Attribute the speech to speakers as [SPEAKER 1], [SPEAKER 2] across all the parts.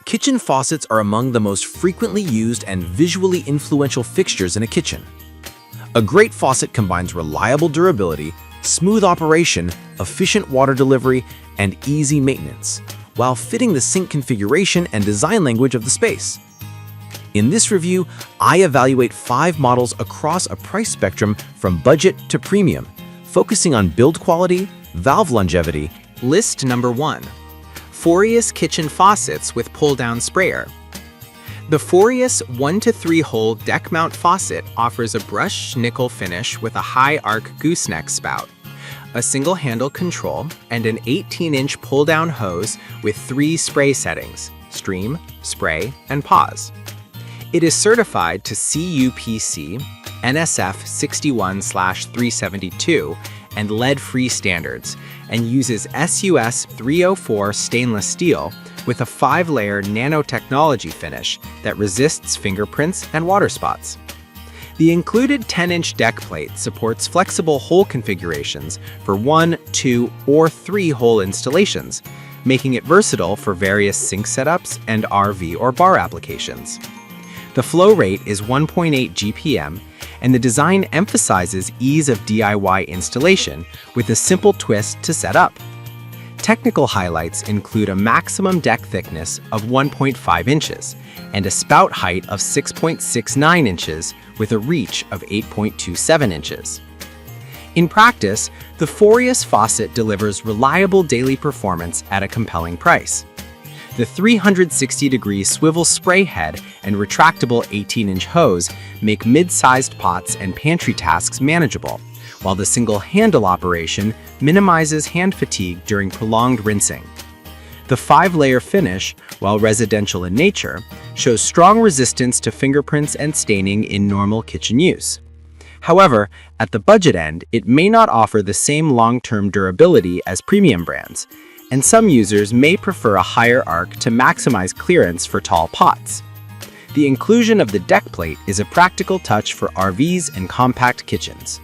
[SPEAKER 1] Kitchen faucets are among the most frequently used and visually influential fixtures in a kitchen. A great faucet combines reliable durability, smooth operation, efficient water delivery, and easy maintenance, while fitting the sink configuration and design language of the space. In this review, I evaluate 5 models across a price spectrum from budget to premium, focusing on build quality, valve longevity.
[SPEAKER 2] List number 1. Faucets kitchen faucets with pull-down sprayer. The Faucets 1 to 3 hole deck mount faucet offers a brushed nickel finish with a high arc gooseneck spout, a single handle control, and an 18-inch pull-down hose with 3 spray settings: stream, spray, and pause. It is certified to CUPC, NSF 61/372, and lead-free standards, and uses SUS 304 stainless steel with a 5-layer nanotechnology finish that resists fingerprints and water spots. The included 10-inch deck plate supports flexible hole configurations for 1, 2, or 3 hole installations, making it versatile for various sink setups and RV or bar applications. The flow rate is 1.8 GPM, and the design emphasizes ease of DIY installation with a simple twist to set up. Technical highlights include a maximum deck thickness of 1.5 inches and a spout height of 6.69 inches with a reach of 8.27 inches. In practice, the Faucets faucet delivers reliable daily performance at a compelling price. The 360-degree swivel spray head and retractable 18-inch hose make mid-sized pots and pantry tasks manageable, while the single-handle operation minimizes hand fatigue during prolonged rinsing. The 5-layer finish, while residential in nature, shows strong resistance to fingerprints and staining in normal kitchen use. However, at the budget end, it may not offer the same long-term durability as premium brands, and some users may prefer a higher arc to maximize clearance for tall pots. The inclusion of the deck plate is a practical touch for RVs and compact kitchens.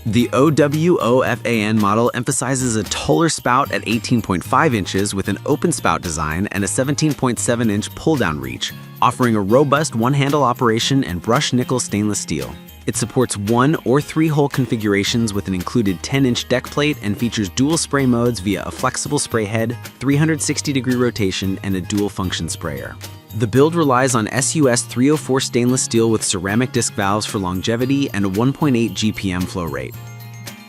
[SPEAKER 1] The OWOFAN model emphasizes a taller spout at 18.5 inches with an open spout design and a 17.7-inch pull-down reach, offering a robust one-handle operation and brushed nickel stainless steel. It supports 1 or 3 hole configurations with an included 10-inch deck plate and features dual spray modes via a flexible spray head, 360-degree rotation, and a dual-function sprayer. The build relies on SUS 304 stainless steel with ceramic disc valves for longevity and a 1.8 GPM flow rate.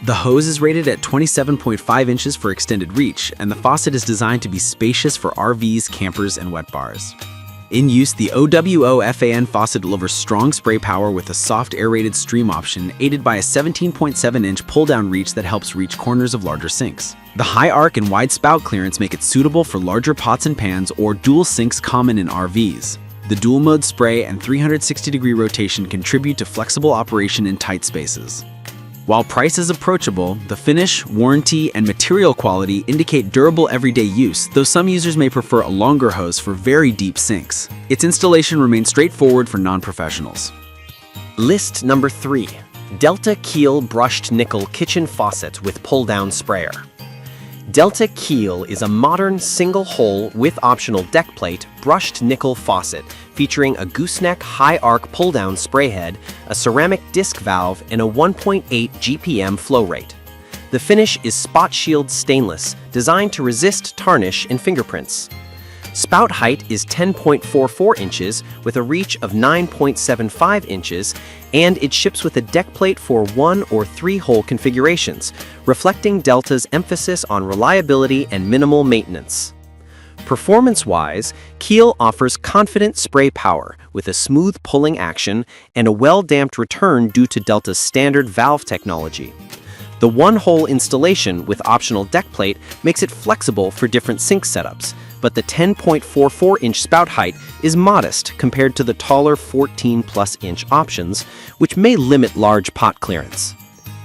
[SPEAKER 1] The hose is rated at 27.5 inches for extended reach, and the faucet is designed to be spacious for RVs, campers, and wet bars. In use, the OWOFAN faucet delivers strong spray power with a soft aerated stream option, aided by a 17.7-inch pull-down reach that helps reach corners of larger sinks. The high arc and wide spout clearance make it suitable for larger pots and pans or dual sinks common in RVs. The dual-mode spray and 360-degree rotation contribute to flexible operation in tight spaces. While price is approachable, the finish, warranty, and material quality indicate durable everyday use, though some users may prefer a longer hose for very deep sinks. Its installation remains straightforward for non-professionals.
[SPEAKER 3] List number 3. Delta Keel brushed nickel kitchen faucet with pull-down sprayer. Delta Keel is a modern single-hole with optional deck plate brushed nickel faucet featuring a gooseneck high-arc pull-down spray head, a ceramic disc valve, and a 1.8 GPM flow rate. The finish is spot shield stainless, designed to resist tarnish and fingerprints. Spout height is 10.44 inches with a reach of 9.75 inches, and it ships with a deck plate for 1 or 3 hole configurations, reflecting Delta's emphasis on reliability and minimal maintenance. Performance-wise, Keel offers confident spray power with a smooth pulling action and a well-damped return due to Delta's standard valve technology. The one-hole installation with optional deck plate makes it flexible for different sink setups, but the 10.44-inch spout height is modest compared to the taller 14-plus-inch options, which may limit large pot clearance.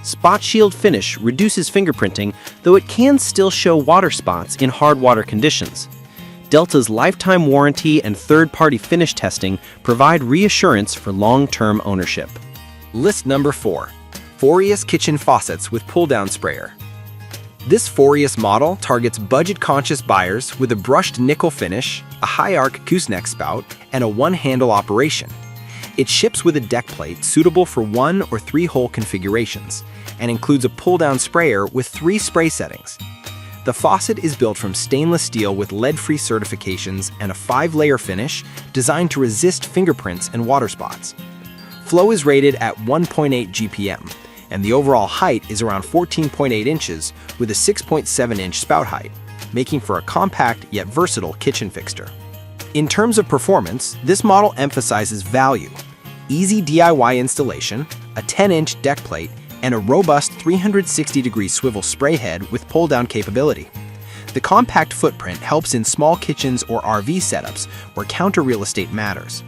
[SPEAKER 3] Spot shield finish reduces fingerprinting, though it can still show water spots in hard water conditions. Delta's lifetime warranty and third-party finish testing provide reassurance for long-term ownership.
[SPEAKER 2] List number 4. Faucets kitchen faucets with pull-down sprayer. This Faucets model targets budget-conscious buyers with a brushed nickel finish, a high-arc gooseneck spout, and a one-handle operation. It ships with a deck plate suitable for 1 or 3-hole configurations and includes a pull-down sprayer with 3 spray settings. The faucet is built from stainless steel with lead-free certifications and a 5-layer finish designed to resist fingerprints and water spots. Flow is rated at 1.8 GPM, and the overall height is around 14.8 inches with a 6.7-inch spout height, making for a compact yet versatile kitchen fixture. In terms of performance, this model emphasizes value, easy DIY installation, a 10-inch deck plate, and a robust 360-degree swivel spray head with pull-down capability. The compact footprint helps in small kitchens or RV setups where counter real estate matters.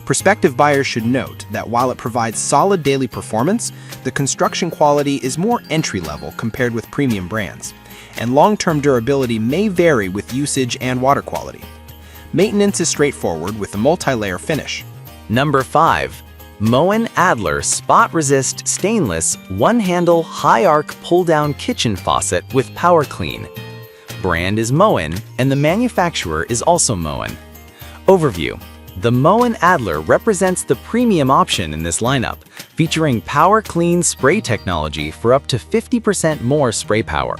[SPEAKER 2] Prospective buyers should note that while it provides solid daily performance, the construction quality is more entry-level compared with premium brands, and long-term durability may vary with usage and water quality. Maintenance is straightforward with a multi-layer finish.
[SPEAKER 1] Number 5. Moen Adler Spot Resist Stainless One-Handle High-Arc Pull-Down Kitchen Faucet with Power Clean. Brand is Moen, and the manufacturer is also Moen. Overview. The Moen Adler represents the premium option in this lineup, featuring Power Clean spray technology for up to 50% more spray power,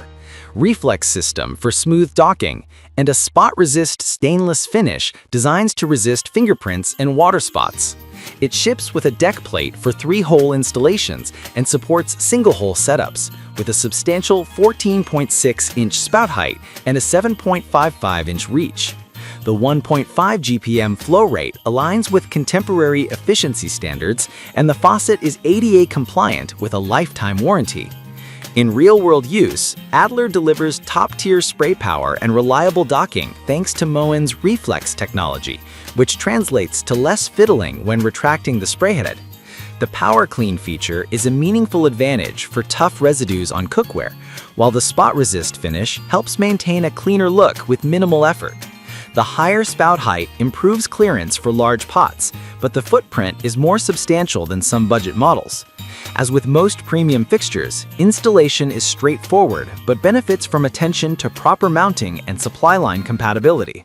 [SPEAKER 1] reflex system for smooth docking, and a spot-resist stainless finish designed to resist fingerprints and water spots. It ships with a deck plate for 3-hole installations and supports single-hole setups, with a substantial 14.6-inch spout height and a 7.55-inch reach. The 1.5 GPM flow rate aligns with contemporary efficiency standards, and the faucet is ADA compliant with a lifetime warranty. In real-world use, Adler delivers top-tier spray power and reliable docking thanks to Moen's reflex technology, which translates to less fiddling when retracting the spray head. The Power Clean feature is a meaningful advantage for tough residues on cookware, while the spot resist finish helps maintain a cleaner look with minimal effort. The higher spout height improves clearance for large pots, but the footprint is more substantial than some budget models. As with most premium fixtures, installation is straightforward but benefits from attention to proper mounting and supply line compatibility.